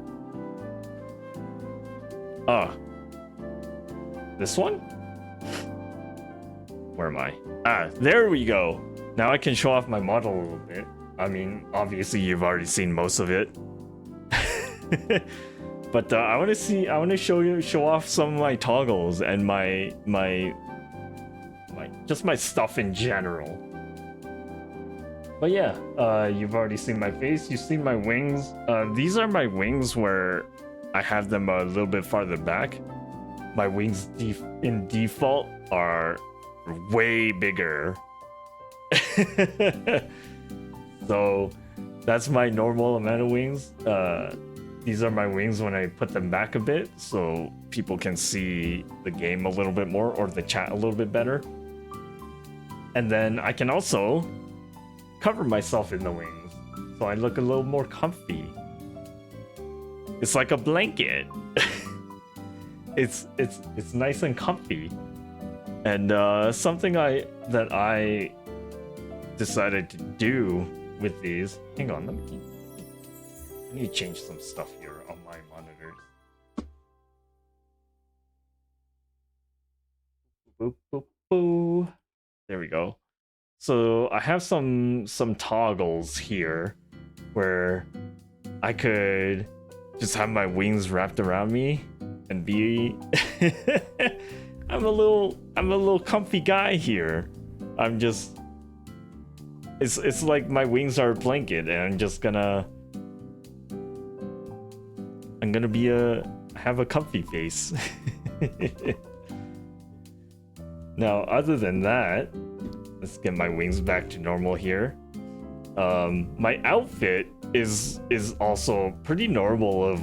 This one? Where am I? Ah, there we go. Now I can show off my model a little bit. I mean, obviously you've already seen most of it. But I want to show off some of my toggles and my just my stuff in general. But yeah, you've already seen my face, you've seen my wings. These are my wings where I have them a little bit farther back. My wings in default are way bigger. So that's my normal amount of wings. These are my wings when I put them back a bit so people can see the game a little bit more or the chat a little bit better. And then I can also cover myself in the wings so I look a little more comfy. It's like a blanket. It's nice and comfy. And something that I decided to do with these. Hang on, I need to change some stuff here on my monitors. Boop, boop, boop. There we go. So I have some toggles here where I could just have my wings wrapped around me and be I'm a little comfy guy here. It's like my wings are a blanket and I'm gonna have a comfy face. Now, other than that, let's get my wings back to normal here. My outfit is also pretty normal,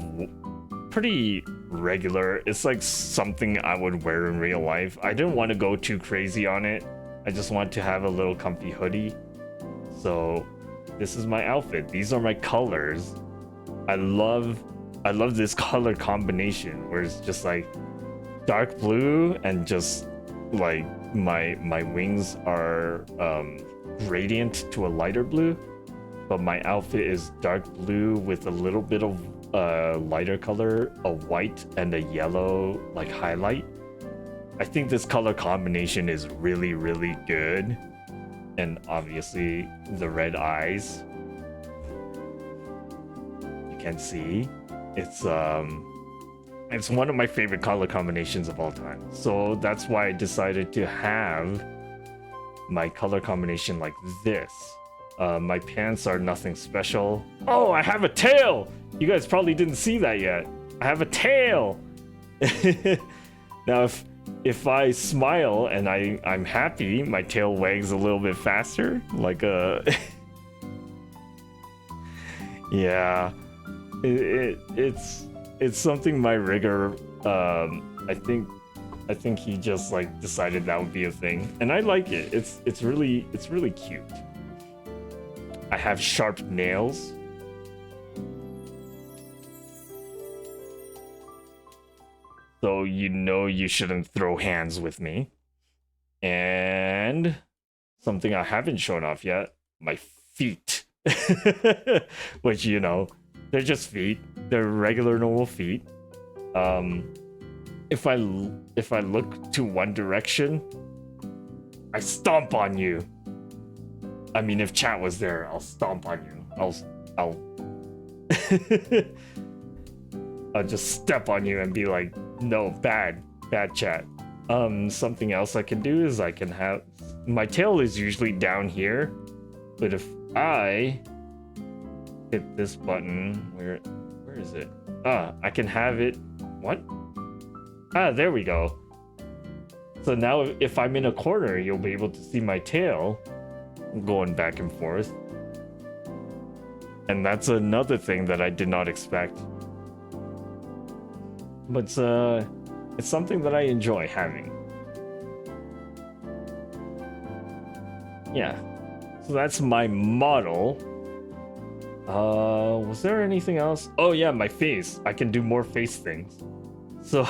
pretty regular. It's like something I would wear in real life. I didn't want to go too crazy on it. I just want to have a little comfy hoodie. So this is my outfit. These are my colors. I love this color combination where it's just like dark blue and just like my wings are gradient to a lighter blue, but my outfit is dark blue with a little bit of lighter color, a white and a yellow like highlight. I think this color combination is really, really good. And obviously the red eyes, you can see it's one of my favorite color combinations of all time. So that's why I decided to have my color combination like this. My pants are nothing special. Oh, I have a tail! You guys probably didn't see that yet. I have a tail! Now if I smile and I'm happy, my tail wags a little bit faster, like a yeah. It's something my rigger I think he just like decided that would be a thing, and I like it. It's really cute. I have sharp nails. So you know you shouldn't throw hands with me. And something I haven't shown off yet, my feet. Which, you know, they're just feet. They're regular normal feet. If I look to one direction, I stomp on you. I mean, if chat was there, I'll stomp on you. I'll just step on you and be like, no, bad chat. Something else I can do is I can have my tail is usually down here, but if I hit this button, where is it? I can have it. What? There we go. So now if I'm in a corner, you'll be able to see my tail going back and forth. And that's another thing that I did not expect. But it's something that I enjoy having. Yeah. So that's my model. Was there anything else? Oh yeah, my face. I can do more face things. So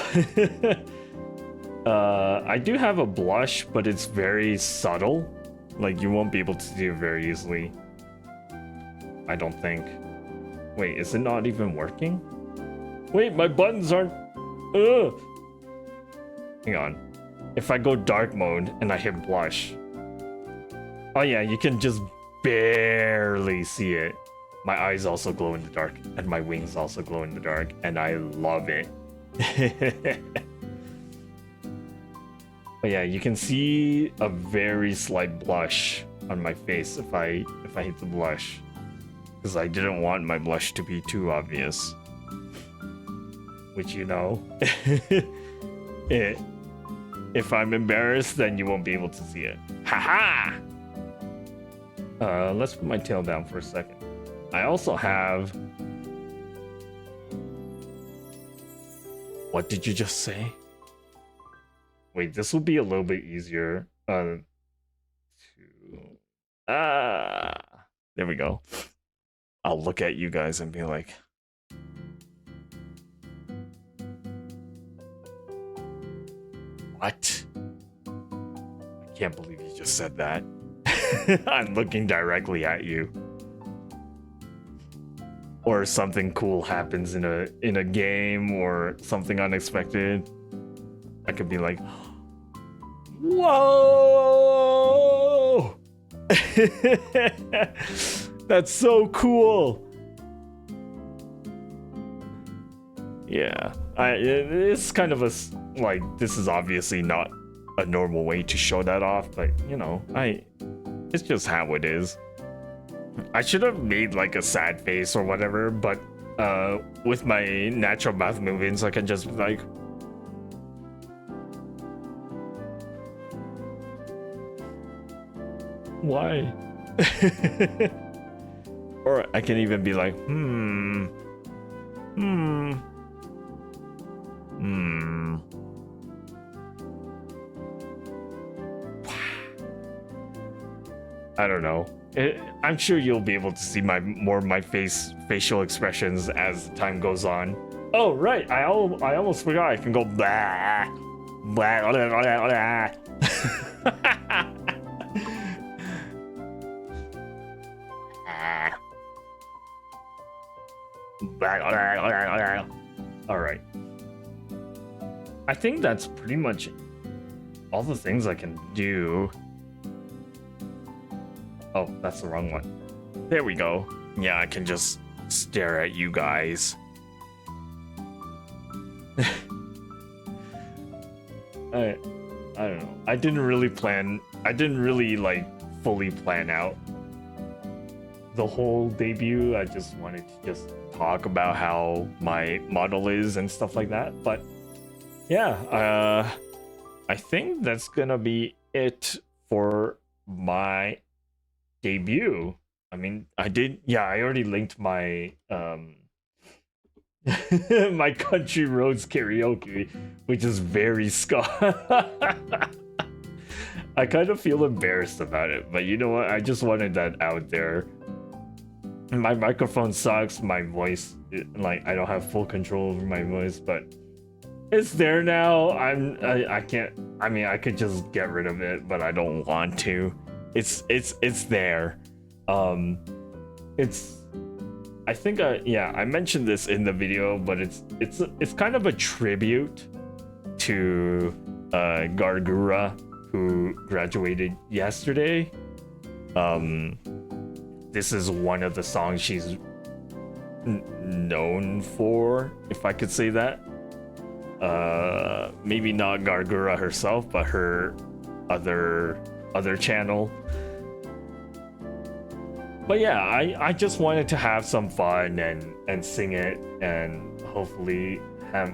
I do have a blush, but it's very subtle. Like you won't be able to see it very easily. I don't think. Wait, is it not even working? Wait, my buttons aren't. Ugh. Hang on. If I go dark mode and I hit blush. Oh yeah, you can just barely see it. My eyes also glow in the dark, and my wings also glow in the dark, and I love it. But yeah, you can see a very slight blush on my face if I hit the blush, because I didn't want my blush to be too obvious. Which, you know, if I'm embarrassed, then you won't be able to see it. Haha! Let's put my tail down for a second. I also have. What did you just say? Wait, this will be a little bit easier. There we go. I'll look at you guys and be like, what? I can't believe you just said that. I'm looking directly at you. Or something cool happens in a game or something unexpected. I could be like, whoa! That's so cool. Yeah, it's kind of like, this is obviously not a normal way to show that off, but you know, it's just how it is. I should have made like a sad face or whatever, but with my natural mouth movements, I can just be like, why? Or I can even be like, I don't know. I'm sure you'll be able to see my facial expressions as time goes on. Oh right, I almost forgot. I can go blah blah blah blah blah. All right. I think that's pretty much all the things I can do. Oh, that's the wrong one. There we go. Yeah, I can just stare at you guys. I don't know. I didn't really like fully plan out the whole debut. I just wanted to just talk about how my model is and stuff like that. But yeah, I think that's gonna be it for my debut. I mean, I already linked my my Country Roads karaoke, which is very ska. I kind of feel embarrassed about it, but you know what? I just wanted that out there. My microphone sucks. My voice, like, I don't have full control over my voice, but it's there now. I can't. I mean, I could just get rid of it, but I don't want to. It's there. I think I mentioned this in the video, but it's kind of a tribute to Gargura, who graduated yesterday. This is one of the songs she's known for, if I could say that. Maybe not Gargura herself, but her other channel. But yeah, I just wanted to have some fun and sing it, and hopefully have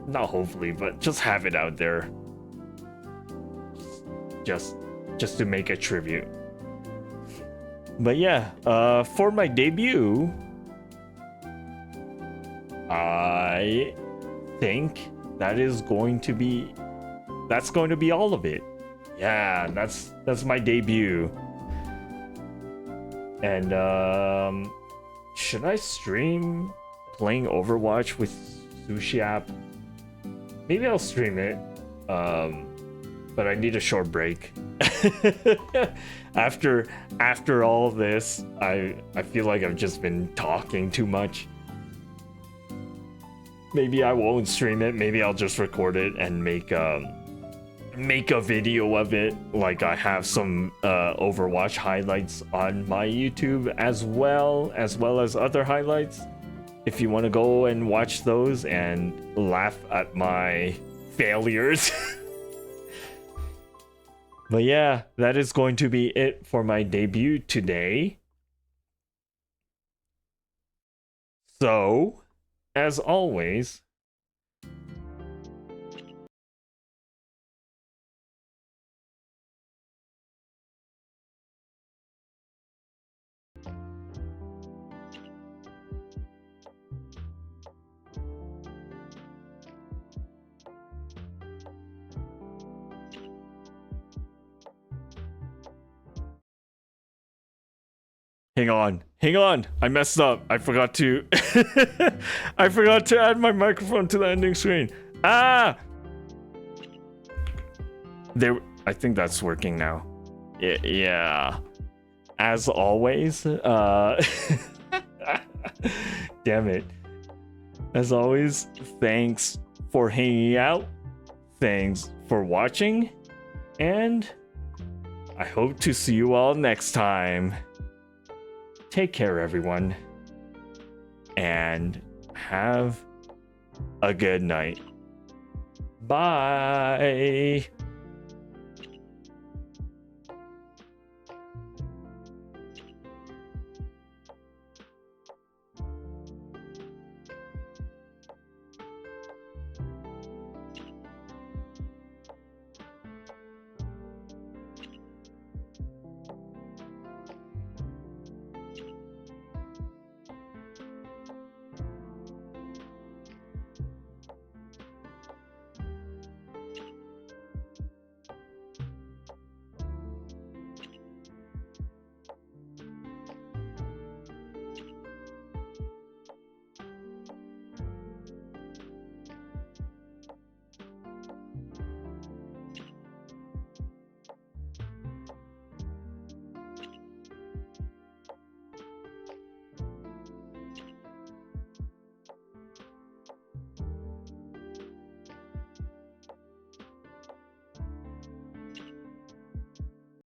not hopefully, but just have it out there. Just to make a tribute. But yeah, for my debut, I think that's going to be all of it. Yeah, that's my debut. And should I stream playing Overwatch with Sushi app? Maybe I'll stream it. But I need a short break. After all this, I feel like I've just been talking too much. Maybe I won't stream it. Maybe I'll just record it and make a video of it. Like, I have some Overwatch highlights on my YouTube as well as other highlights. If you want to go and watch those and laugh at my failures. But yeah, that is going to be it for my debut today. So, as always, hang on. I messed up. I forgot to add my microphone to the ending screen. There, I think that's working now. Yeah. As always, damn it. As always, thanks for hanging out. Thanks for watching. And I hope to see you all next time. Take care, everyone, and have a good night. Bye.